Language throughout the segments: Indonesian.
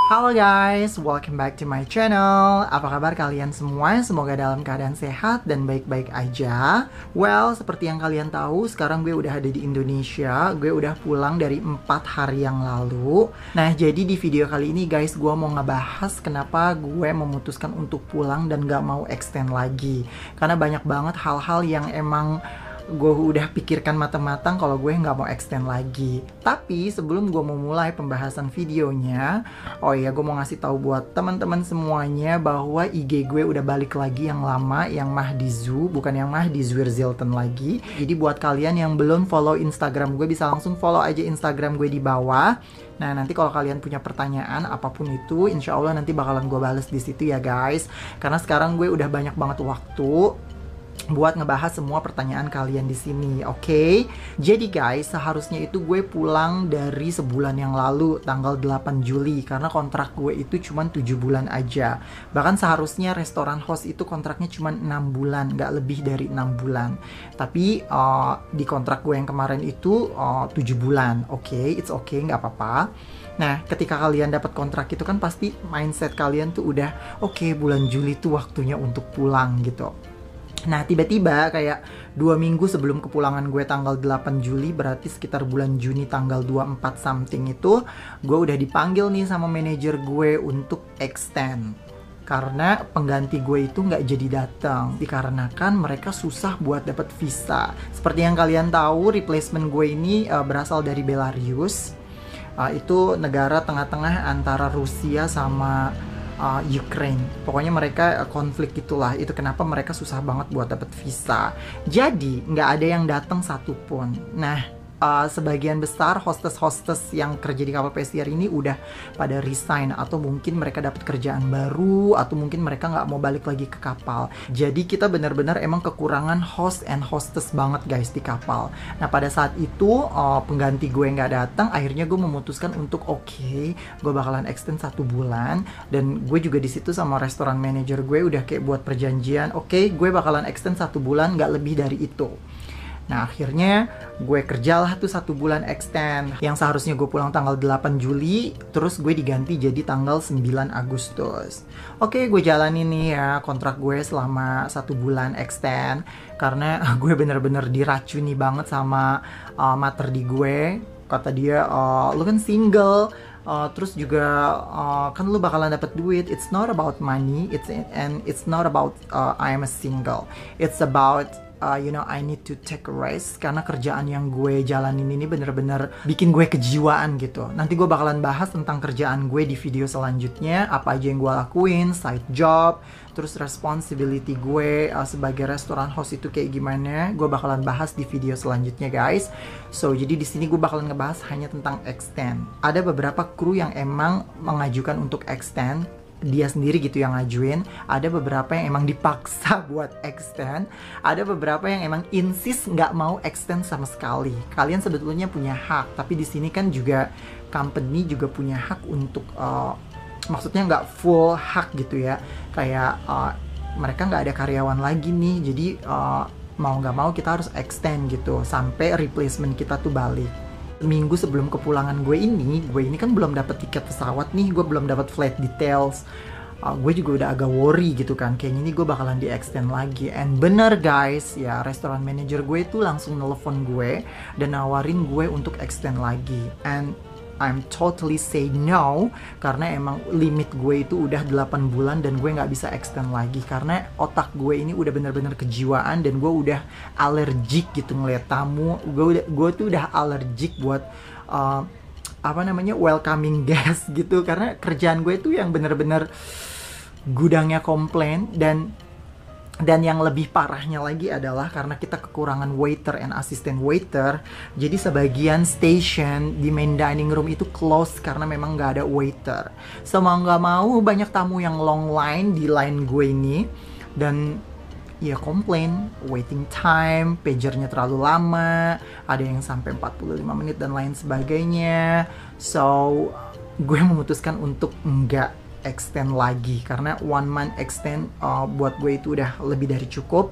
Halo guys, welcome back to my channel. Apa kabar kalian semua? Semoga dalam keadaan sehat dan baik-baik aja. Well, seperti yang kalian tahu, sekarang gue udah ada di Indonesia. Gue udah pulang dari 4 hari yang lalu. Nah, jadi di video kali ini guys, gue mau ngebahas kenapa gue memutuskan untuk pulang dan gak mau extend lagi. Karena banyak banget hal-hal yang emang gue udah pikirkan matang-matang kalau gue nggak mau extend lagi. Tapi sebelum gue mau mulai pembahasan videonya, oh iya, gue mau ngasih tahu buat teman-teman semuanya bahwa IG gue udah balik lagi yang lama, yang Mahdizu, bukan yang Mahdizwir Zilton lagi. Jadi buat kalian yang belum follow Instagram gue, bisa langsung follow aja Instagram gue di bawah. Nah, nanti kalau kalian punya pertanyaan apapun itu, insya Allah nanti bakalan gue bales di situ ya guys. Karena sekarang gue udah banyak banget waktu buat ngebahas semua pertanyaan kalian di sini, oke? Jadi guys, seharusnya itu gue pulang dari sebulan yang lalu, tanggal 8 Juli, karena kontrak gue itu cuma 7 bulan aja. Bahkan seharusnya restoran host itu kontraknya cuma 6 bulan, nggak lebih dari 6 bulan. Tapi di kontrak gue yang kemarin itu 7 bulan, oke? It's okay, nggak apa-apa. Nah, ketika kalian dapat kontrak itu kan pasti mindset kalian tuh udah, oke, bulan Juli tuh waktunya untuk pulang gitu. Nah, tiba-tiba kayak 2 minggu sebelum kepulangan gue tanggal 8 Juli, berarti sekitar bulan Juni tanggal 24 something itu, gue udah dipanggil nih sama manajer gue untuk extend. Karena pengganti gue itu nggak jadi datang, dikarenakan mereka susah buat dapat visa. Seperti yang kalian tahu, replacement gue ini berasal dari Belarus. Itu negara tengah-tengah antara Rusia sama Ukraine. Pokoknya mereka konflik itulah. Itu kenapa mereka susah banget buat dapet visa. Jadi nggak ada yang datang satupun. Nah, sebagian besar hostess-hostess yang kerja di kapal pesiar ini udah pada resign, atau mungkin mereka dapat kerjaan baru, atau mungkin mereka nggak mau balik lagi ke kapal. Jadi kita benar-benar emang kekurangan host and hostess banget guys di kapal. Nah, pada saat itu pengganti gue nggak datang, akhirnya gue memutuskan untuk oke, gue bakalan extend 1 bulan. Dan gue juga di situ sama restoran manager gue udah kayak buat perjanjian, oke, gue bakalan extend 1 bulan, nggak lebih dari itu. Nah, akhirnya gue kerjalah tuh 1 bulan extend. Yang seharusnya gue pulang tanggal 8 Juli, terus gue diganti jadi tanggal 9 Agustus. Oke, gue jalanin nih ya kontrak gue selama 1 bulan extend. Karena gue bener-bener diracuni banget sama mater di gue. Kata dia, lu kan single, terus juga kan lu bakalan dapat duit. It's not about money, it's not about I am a single. It's about I need to take a rest, karena kerjaan yang gue jalanin ini bener-bener bikin gue kejiwaan gitu. Nanti gue bakalan bahas tentang kerjaan gue di video selanjutnya, apa aja yang gue lakuin, side job, terus responsibility gue sebagai restoran host itu kayak gimana. Gue bakalan bahas di video selanjutnya guys. So, jadi di sini gue bakalan ngebahas hanya tentang extend. Ada beberapa kru yang emang mengajukan untuk extend, dia sendiri gitu yang ngajuin. Ada beberapa yang emang dipaksa buat extend. Ada beberapa yang emang insist nggak mau extend sama sekali. Kalian sebetulnya punya hak, tapi di sini kan juga company juga punya hak untuk maksudnya nggak full hak gitu ya. Kayak mereka nggak ada karyawan lagi nih, jadi mau nggak mau kita harus extend gitu sampai replacement kita tuh balik. Minggu sebelum kepulangan gue ini kan belum dapat tiket pesawat nih, gue belum dapat flight details. Gue juga udah agak worry gitu kan, kayaknya ini gue bakalan di extend lagi. And bener guys, ya restoran manager gue itu langsung nelfon gue dan nawarin gue untuk extend lagi. And I'm totally say no, karena emang limit gue itu udah 8 bulan dan gue nggak bisa extend lagi. Karena otak gue ini udah bener-bener kejiwaan dan gue udah allergic gitu ngeliat tamu. Gue tuh udah allergic buat welcoming guest gitu. Karena kerjaan gue tuh yang bener-bener gudangnya komplain. Dan yang lebih parahnya lagi adalah karena kita kekurangan waiter and assistant waiter. Jadi sebagian station di main dining room itu close karena memang nggak ada waiter. So mau nggak mau banyak tamu yang long line di line gue ini. Dan ya komplain, waiting time, pagernya terlalu lama, ada yang sampai 45 menit dan lain sebagainya. So gue memutuskan untuk nggak extend lagi, karena 1 month extend buat gue itu udah lebih dari cukup.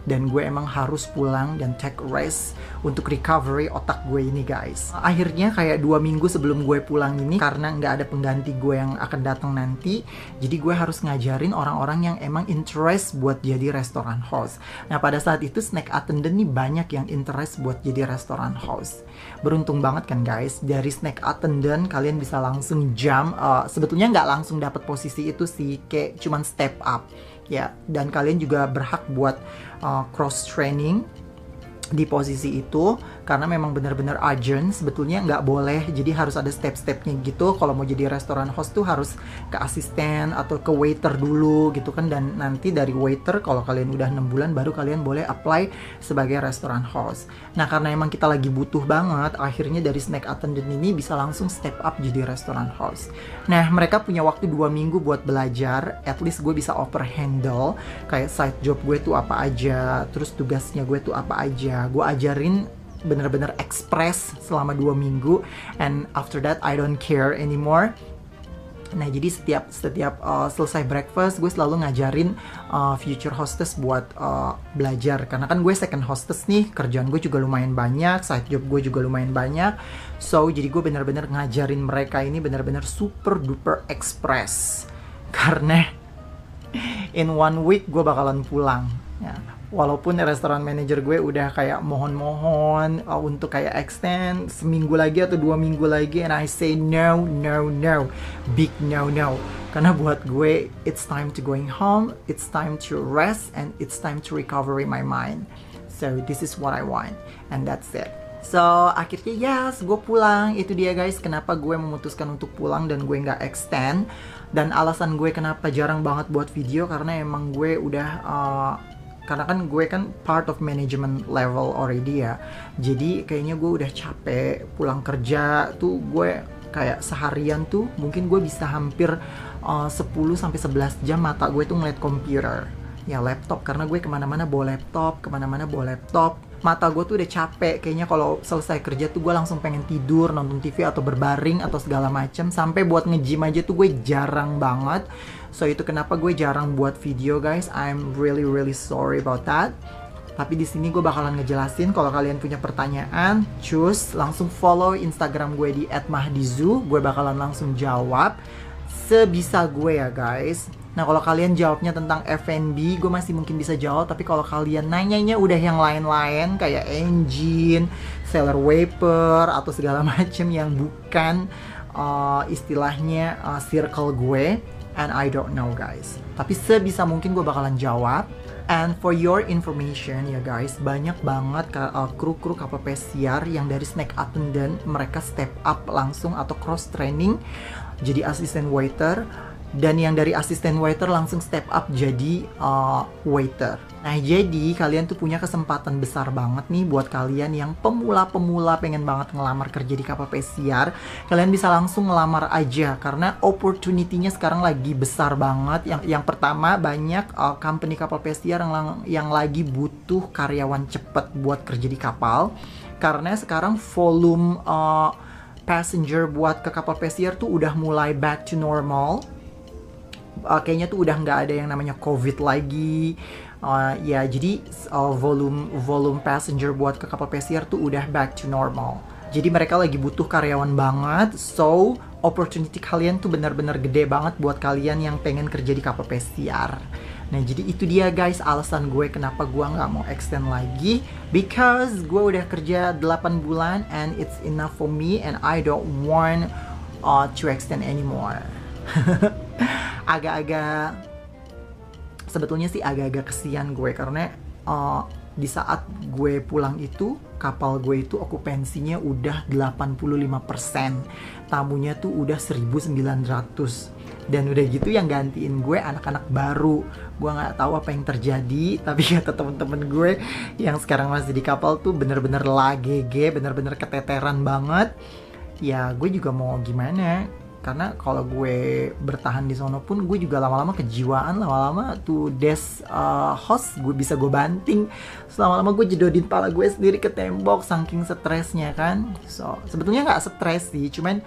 dan gue emang harus pulang dan take rest untuk recovery otak gue ini guys. Akhirnya kayak 2 minggu sebelum gue pulang ini, karena nggak ada pengganti gue yang akan datang nanti, jadi gue harus ngajarin orang-orang yang emang interest buat jadi restoran host. Nah pada saat itu snack attendant nih banyak yang interest buat jadi restoran host. Beruntung banget kan guys, dari snack attendant kalian bisa langsung jump, sebetulnya nggak langsung dapat posisi itu sih, kayak cuman step up ya, dan kalian juga berhak buat cross training di posisi itu, karena memang benar-benar urgent. Sebetulnya nggak boleh, jadi harus ada step-stepnya gitu. Kalau mau jadi restoran host tuh harus ke asisten atau ke waiter dulu gitu kan, dan nanti dari waiter kalau kalian udah 6 bulan baru kalian boleh apply sebagai restoran host. Nah karena emang kita lagi butuh banget, akhirnya dari snack attendant ini bisa langsung step up jadi restoran host. Nah mereka punya waktu 2 minggu buat belajar, at least gue bisa over handle kayak side job gue tuh apa aja, terus tugasnya gue tuh apa aja. Gue ajarin bener-bener express selama 2 minggu, and after that I don't care anymore. Nah jadi setiap selesai breakfast gue selalu ngajarin future hostess buat belajar, karena kan gue second hostess nih, kerjaan gue juga lumayan banyak, side job gue juga lumayan banyak, so jadi gue bener-bener ngajarin mereka ini bener-bener super duper express, karena in 1 week gue bakalan pulang ya. Walaupun restoran manager gue udah kayak mohon-mohon untuk kayak extend seminggu lagi atau 2 minggu lagi, and I say no, big no. Karena buat gue it's time to going home, it's time to rest, and it's time to recovery my mind. So this is what I want, and that's it. So akhirnya yes, gue pulang. Itu dia guys, kenapa gue memutuskan untuk pulang dan gue nggak extend. Dan alasan gue kenapa jarang banget buat video, karena emang gue udah karena kan gue kan part of management level already ya. Jadi kayaknya gue udah capek, pulang kerja tuh gue kayak seharian tuh mungkin gue bisa hampir 10-11 jam mata gue tuh ngeliat komputer ya, laptop, karena gue kemana-mana bawa laptop. Mata gue tuh udah capek, kayaknya kalau selesai kerja tuh gue langsung pengen tidur, nonton TV atau berbaring atau segala macam. Sampai buat nge-gym aja tuh gue jarang banget. So itu kenapa gue jarang buat video guys. I'm really sorry about that. Tapi di sini gue bakalan ngejelasin. Kalau kalian punya pertanyaan, choose langsung follow Instagram gue di @mahdizu. Gue bakalan langsung jawab sebisa gue ya guys. Nah kalau kalian jawabnya tentang F&B, gue masih mungkin bisa jawab. Tapi kalau kalian nanyanya udah yang lain-lain kayak engine, seller wafer, atau segala macem yang bukan istilahnya circle gue, and I don't know guys. Tapi sebisa mungkin gue bakalan jawab. And for your information ya guys, banyak banget kru-kru kapal pesiar yang dari snack attendant mereka step up langsung atau cross training jadi asisten waiter, dan yang dari asisten waiter langsung step up jadi waiter. Nah jadi kalian tuh punya kesempatan besar banget nih buat kalian yang pemula-pemula pengen banget ngelamar kerja di kapal pesiar. Kalian bisa langsung ngelamar aja, karena opportunity-nya sekarang lagi besar banget. Yang pertama, banyak company kapal pesiar yang lagi butuh karyawan cepet buat kerja di kapal, karena sekarang volume passenger buat ke kapal pesiar tuh udah mulai back to normal. Kayaknya tuh udah nggak ada yang namanya COVID lagi. Ya jadi volume passenger buat ke kapal pesiar tuh udah back to normal. Jadi mereka lagi butuh karyawan banget. So opportunity kalian tuh benar-benar gede banget buat kalian yang pengen kerja di kapal pesiar. Nah jadi itu dia guys alasan gue kenapa gue nggak mau extend lagi, because gue udah kerja 8 bulan and it's enough for me and I don't want to extend anymore. Sebetulnya sih agak-agak kesian gue, karena di saat gue pulang itu kapal gue itu okupansinya udah 85%, tamunya tuh udah 1.900, dan udah gitu yang gantiin gue anak-anak baru. Gue nggak tahu apa yang terjadi, tapi kata temen-temen gue yang sekarang masih di kapal tuh bener-bener lagege, bener-bener keteteran banget. Ya gue juga mau gimana, karena kalau gue bertahan di sono pun gue juga lama-lama kejiwaan, lama-lama tuh host gue bisa gue banting, lama-lama gue jedodin pala gue sendiri ke tembok saking stresnya kan. So sebetulnya nggak stres sih, cuman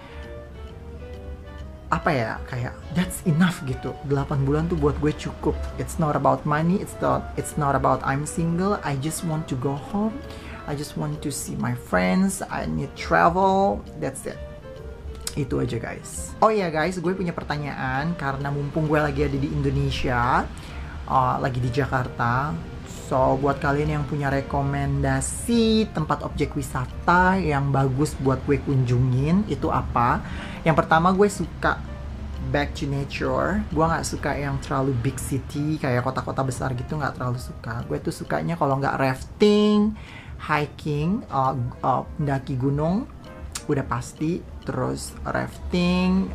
apa ya, kayak that's enough gitu. 8 bulan tuh buat gue cukup. It's not about money, it's not about I'm single. I just want to go home, I just want to see my friends, I need travel, that's it. Itu aja guys. Oh ya guys, gue punya pertanyaan karena mumpung gue lagi ada di Indonesia, lagi di Jakarta. So buat kalian yang punya rekomendasi tempat objek wisata yang bagus buat gue kunjungin, itu apa? Yang pertama, gue suka back to nature. Gue nggak suka yang terlalu big city kayak kota-kota besar gitu, nggak terlalu suka. Gue tuh sukanya kalau nggak rafting, hiking, mendaki gunung udah pasti, terus rafting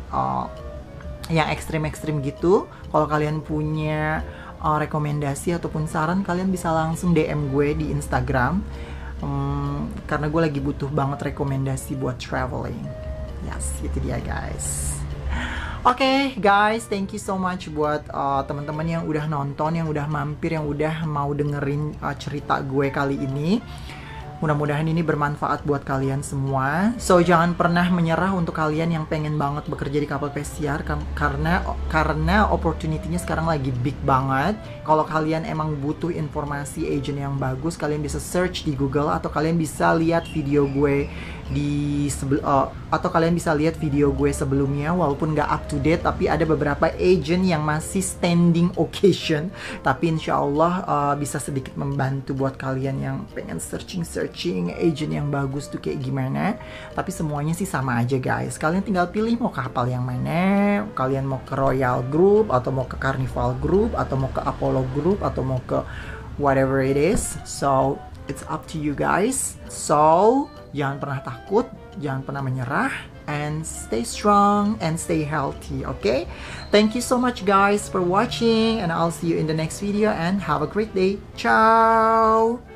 yang ekstrim-ekstrim gitu. Kalau kalian punya rekomendasi ataupun saran, kalian bisa langsung DM gue di Instagram, karena gue lagi butuh banget rekomendasi buat traveling. Yes, itu dia guys. Oke, guys, thank you so much buat teman-teman yang udah nonton, yang udah mampir, yang udah mau dengerin cerita gue kali ini. Mudah-mudahan ini bermanfaat buat kalian semua. So, jangan pernah menyerah untuk kalian yang pengen banget bekerja di kapal pesiar, karena opportunity-nya sekarang lagi big banget. Kalau kalian emang butuh informasi agent yang bagus, kalian bisa search di Google, atau kalian bisa lihat video gue sebelumnya, walaupun nggak up to date, tapi ada beberapa agent yang masih standing occasion, tapi insya Allah bisa sedikit membantu buat kalian yang pengen searching agent yang bagus tuh kayak gimana. Tapi semuanya sih sama aja guys, kalian tinggal pilih mau ke kapal yang mana. Kalian mau ke Royal Group, atau mau ke Carnival Group, atau mau ke Apollo Group, atau mau ke whatever it is. So it's up to you guys. So jangan pernah takut, jangan pernah menyerah, and stay strong and stay healthy, okay? Thank you so much guys for watching, and I'll see you in the next video, and have a great day. Ciao!